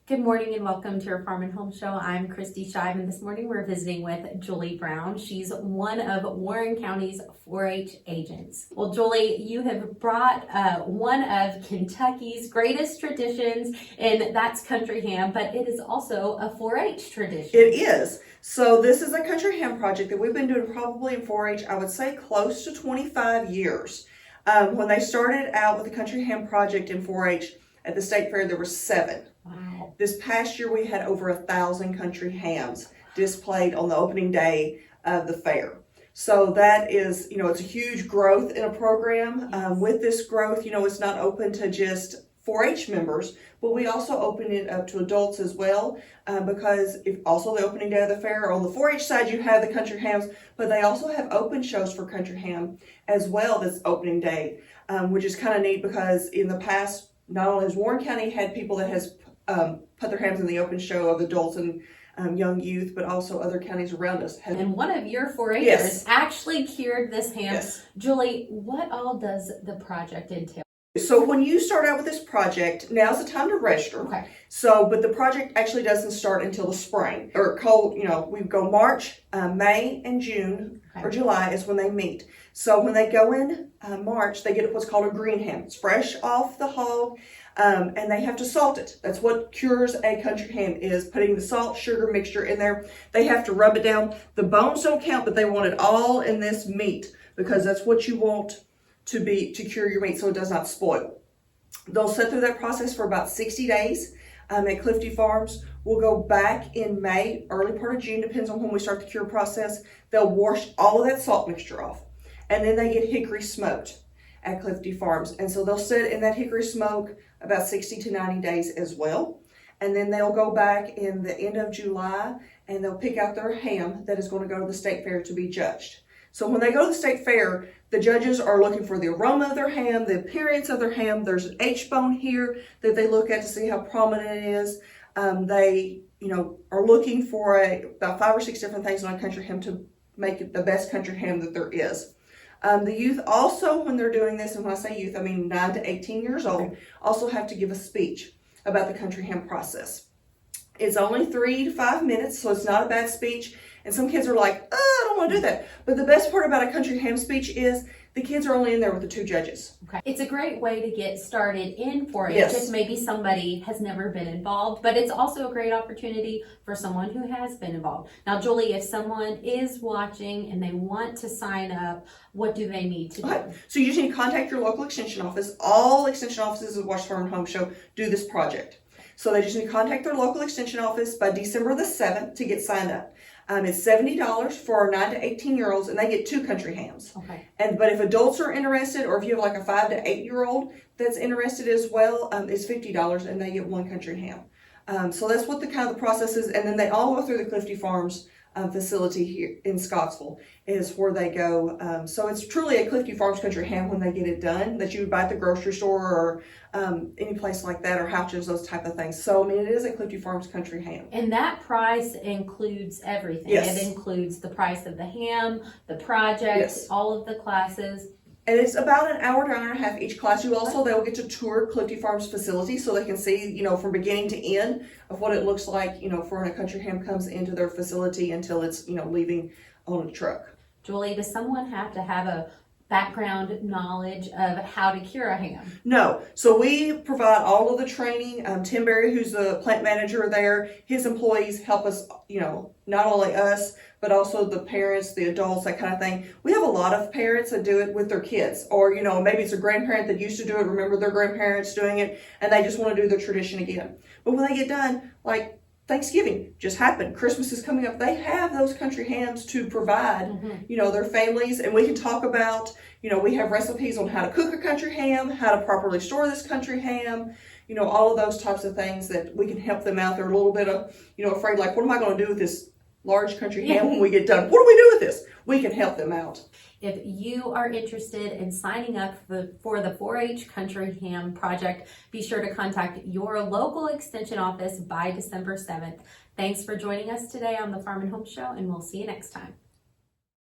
Good morning and welcome to our Farm and Home Show. I'm Kristi Shive, and this morning we're visiting with Julie Brown. She's one of Warren County's 4-H agents. Well, Julie, you have brought one of Kentucky's greatest traditions, and that's country ham, but it is also a 4-H tradition. It is. So this is a country ham project that we've been doing probably in 4-H, I would say close to 25 years. When they started out with the country ham project in 4-H at the state fair, there were 7. Wow. This past year, we had over 1,000 country hams displayed on the opening day of the fair. So that is, it's a huge growth in a program. With this growth, it's not open to just 4-H members, but we also open it up to adults as well, because if also the opening day of the fair, on the 4-H side, you have the country hams, but they also have open shows for country ham as well this opening day, which is kind of neat because in the past, not only has Warren County had people that has put their hams in the open show of adults and young youth, but also other counties around us. And one of your 4-Hers Yes. actually cured this ham. Yes. Julie, what all does the project entail? So when you start out with this project, now's the time to register. Okay. So, but the project actually doesn't start until the spring or cold, we go March, May and June or July is when they meet. So when they go in March, they get what's called a green ham. It's fresh off the hog. And they have to salt it. That's what cures a country ham, is putting the salt, sugar mixture in there. They have to rub it down. The bones don't count, but they want it all in this meat because that's what you want to cure your meat so it does not spoil. They'll sit through that process for about 60 days at Clifty Farms. We'll go back in May, early part of June, depends on when we start the cure process. They'll wash all of that salt mixture off, and then they get hickory smoked at Clifty Farms. And so they'll sit in that hickory smoke about 60 to 90 days as well. And then they'll go back in the end of July and they'll pick out their ham that is going to go to the state fair to be judged. So when they go to the state fair, the judges are looking for the aroma of their ham, the appearance of their ham. There's an H-bone here that they look at to see how prominent it is. They, are looking for about 5 or 6 different things on a country ham to make it the best country ham that there is. The youth also, when they're doing this, and when I say youth, I mean 9 to 18 years old, also have to give a speech about the country ham process. It's only 3 to 5 minutes, so it's not a bad speech. And some kids are like, oh, I don't want to do that. But the best part about a country ham speech is the kids are only in there with the 2 judges. Okay. It's a great way to get started in 4-H Yes. if maybe somebody has never been involved, but it's also a great opportunity for someone who has been involved. Now, Julie, if someone is watching and they want to sign up, what do they need to do? Okay. So you just need to contact your local extension office. All extension offices of Washington Farm and Home Show do this project. So they just need to contact their local extension office by December the 7th to get signed up. It's $70 for our 9 to 18-year-olds, and they get 2 country hams. Okay. But if adults are interested, or if you have like a 5 to 8-year-old that's interested as well, it's $50, and they get 1 country ham. So that's what the kind of the process is, and then they all go through the Clifty Farms facility here in Scottsville is where they go. So it's truly a Clifty Farms country ham when they get it done that you would buy at the grocery store or any place like that, or Houchins, those type of things. So I mean, it is a Clifty Farms country ham. And that price includes everything. Yes. It includes the price of the ham, the project, Yes. all of the classes. And it's about an hour to an hour and a half each class. They'll get to tour Clifty Farms facility so they can see, from beginning to end of what it looks like, for when a country ham comes into their facility until it's, leaving on a truck. Julie, does someone have to have a background knowledge of how to cure a ham? No. So we provide all of the training. Tim Berry, who's the plant manager there, his employees help us, not only us, but also the parents, the adults, that kind of thing. We have a lot of parents that do it with their kids, or, maybe it's a grandparent that used to do it, remember their grandparents doing it, and they just want to do the tradition again. But when they get done, like Thanksgiving just happened, Christmas is coming up, they have those country hams to provide, their families, and we can talk about, we have recipes on how to cook a country ham, how to properly store this country ham, all of those types of things that we can help them out. They're a little bit of, afraid, like, what am I going to do with this large country ham when we get done? What do we do with this? We can help them out. If you are interested in signing up for the 4-H Country Ham Project, be sure to contact your local extension office by December 7th. Thanks for joining us today on the Farm and Home Show, and we'll see you next time.